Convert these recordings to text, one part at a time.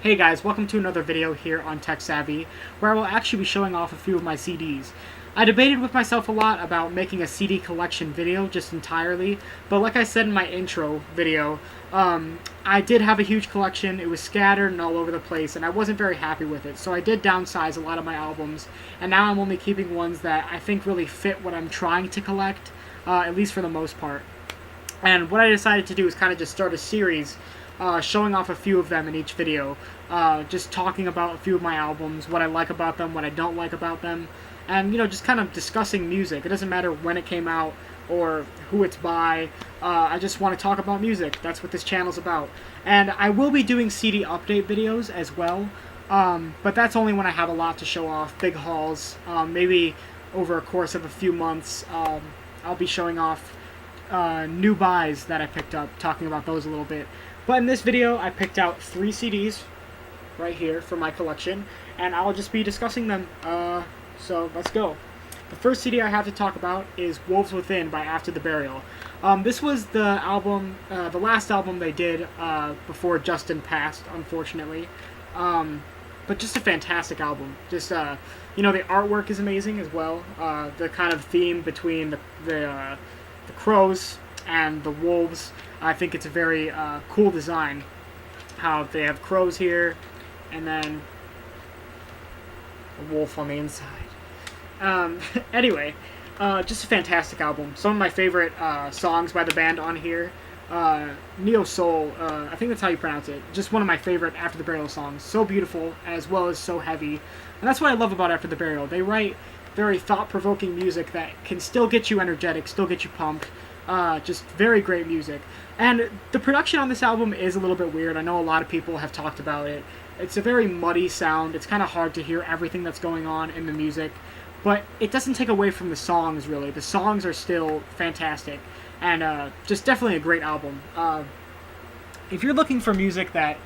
Hey guys, welcome to another video here on Tech Savvy, where I will actually be showing off a few of my CDs. I debated with myself a lot about making a CD collection video just entirely, but like I said in my intro video, I did have a huge collection. It was scattered and all over the place, and I wasn't very happy with it, so I did downsize a lot of my albums, and now I'm only keeping ones that I think really fit what I'm trying to collect, at least for the most part. And what I decided to do is kind of just start a series showing off a few of them in each video, just talking about a few of my albums, what I like about them, what I don't like about them, and just kind of discussing music. It doesn't matter when it came out or who it's by. I just want to talk about music. That's what this channel's about. And I will be doing CD update videos as well, but that's only when I have a lot to show off, big hauls. Maybe over a course of a few months, I'll be showing off new buys that I picked up, talking about those a little bit. But in this video, I picked out 3 CDs right here for my collection, and I'll just be discussing them. So let's go. The first CD I have to talk about is Wolves Within by After the Burial. This was the album, the last album they did before Justin passed, unfortunately. But just a fantastic album. Just the artwork is amazing as well. The kind of theme between the crows and the wolves, I think it's a very cool design. How they have crows here, and then a wolf on the inside. Anyway, just a fantastic album. Some of my favorite songs by the band on here. Neo Soul, I think that's how you pronounce it. Just one of my favorite After the Burial songs. So beautiful, as well as so heavy. And that's what I love about After the Burial. They write very thought-provoking music that can still get you energetic, still get you pumped. Just very great music. And the production on this album is a little bit weird. I know a lot of people have talked about it. It's a very muddy sound. It's kind of hard to hear everything that's going on in the music. But it doesn't take away from the songs, really. The songs are still fantastic. And just definitely a great album. If you're looking for music that,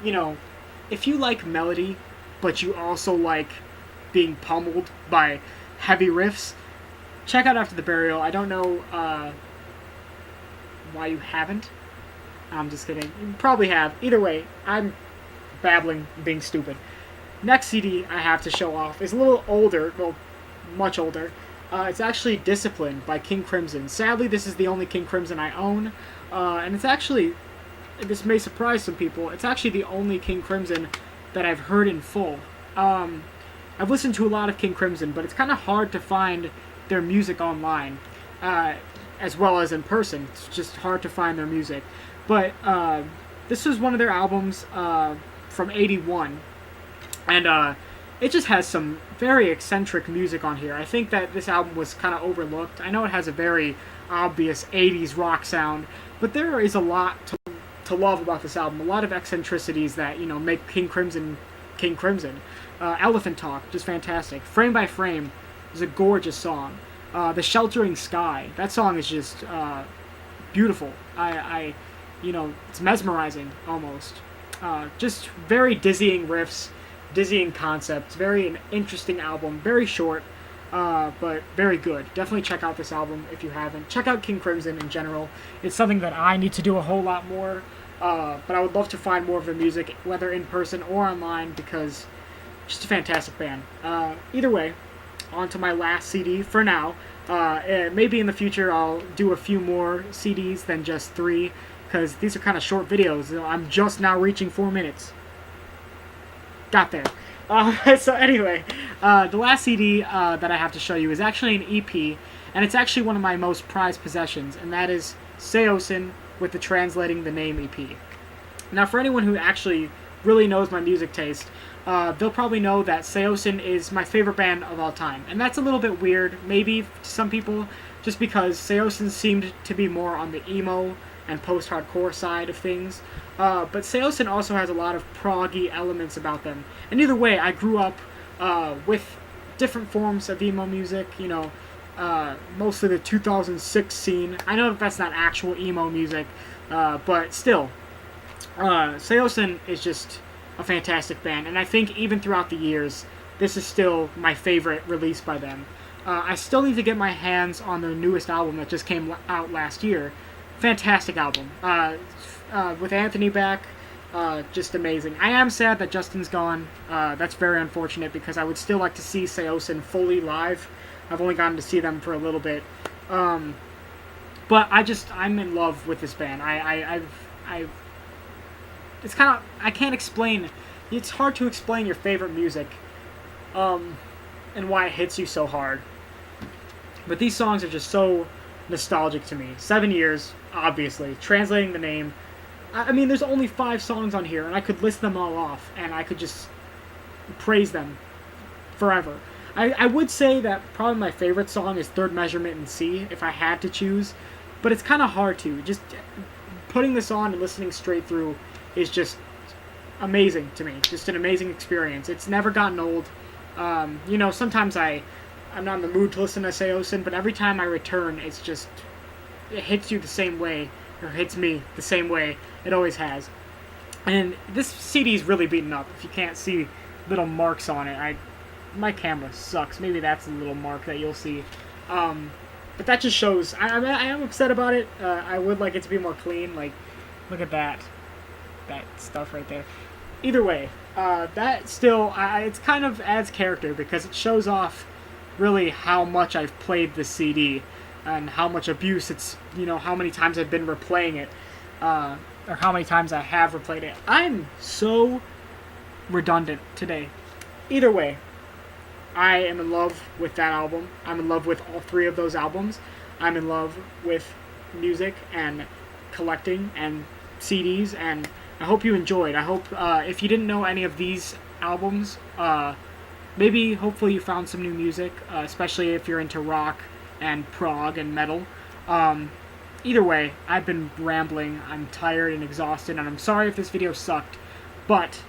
if you like melody, but you also like being pummeled by heavy riffs, check out After the Burial. I don't know why you haven't. I'm just kidding. You probably have. Either way, I'm babbling, being stupid. Next CD I have to show off is a little older, well, much older. It's actually Discipline by King Crimson. Sadly, this is the only King Crimson I own, and it's actually, this may surprise some people, it's actually the only King Crimson that I've heard in full. I've listened to a lot of King Crimson, but it's kind of hard to find their music online, as well as in person. It's just hard to find their music. But this was one of their albums from '81, and it just has some very eccentric music on here. I think that this album was kind of overlooked. I know it has a very obvious '80s rock sound, but there is a lot to love about this album. A lot of eccentricities that make King Crimson King Crimson. Elephant Talk, just fantastic. Frame by Frame is a gorgeous song. The Sheltering Sky, that song is just beautiful. It's mesmerizing almost. Just very dizzying riffs, dizzying concepts. Very an interesting album. Very short, but very good. Definitely check out this album if you haven't. Check out King Crimson in general. It's something that I need to do a whole lot more. But I would love to find more of their music, whether in person or online, because just a fantastic band. Either way, on to my last CD for now. Maybe in the future I'll do a few more CDs than just 3, because these are kind of short videos. I'm just now reaching 4 minutes. Got there. So anyway, the last CD that I have to show you is actually an EP, and it's actually one of my most prized possessions, and that is Saosin with the Translating the Name EP. Now, for anyone who actually really knows my music taste, they'll probably know that Saosin is my favorite band of all time. And that's a little bit weird, maybe, to some people, just because Saosin seemed to be more on the emo and post-hardcore side of things. But Saosin also has a lot of proggy elements about them. And either way, I grew up with different forms of emo music, mostly the 2006 scene. I know that's not actual emo music, but still, Saosin is just a fantastic band, and I think even throughout the years, this is still my favorite release by them. I still need to get my hands on their newest album that just came out last year. Fantastic album. With Anthony back, Just amazing. I am sad that Justin's gone. That's very unfortunate because I would still like to see Saosin fully live. I've only gotten to see them for a little bit. But I'm in love with this band. It's kind of, I can't explain, it's hard to explain your favorite music, and why it hits you so hard. But these songs are just so nostalgic to me. 7 years, obviously. Translating the name. I mean, there's only 5 songs on here, and I could list them all off, and I could just praise them forever. I would say that probably my favorite song is Third Measurement in C, if I had to choose, but it's kind of hard to. Just putting this on and listening straight through is just amazing to me. Just an amazing experience. It's never gotten old. You know, sometimes I'm not in the mood to listen to Saosin, but every time I return, it hits you the same way, or hits me the same way it always has. And this CD is really beaten up. If you can't see little marks on it, my camera sucks. Maybe that's a little mark that you'll see. But that just shows, I am upset about it. I would like it to be more clean. Like, look at that stuff right there. Either way, that still, it's kind of adds character because it shows off really how much I've played this CD and how much abuse it's, you know, how many times I've been replaying it, or how many times I have replayed it. I'm so redundant today. Either way, I am in love with that album. I'm in love with all 3 of those albums. I'm in love with music and collecting and CDs, and I hope you enjoyed. I hope, if you didn't know any of these albums, maybe, hopefully you found some new music, especially if you're into rock and prog and metal. Either way, I've been rambling. I'm tired and exhausted, and I'm sorry if this video sucked, but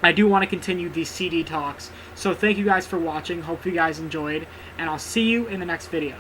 I do want to continue these CD talks. So thank you guys for watching. Hope you guys enjoyed, and I'll see you in the next video.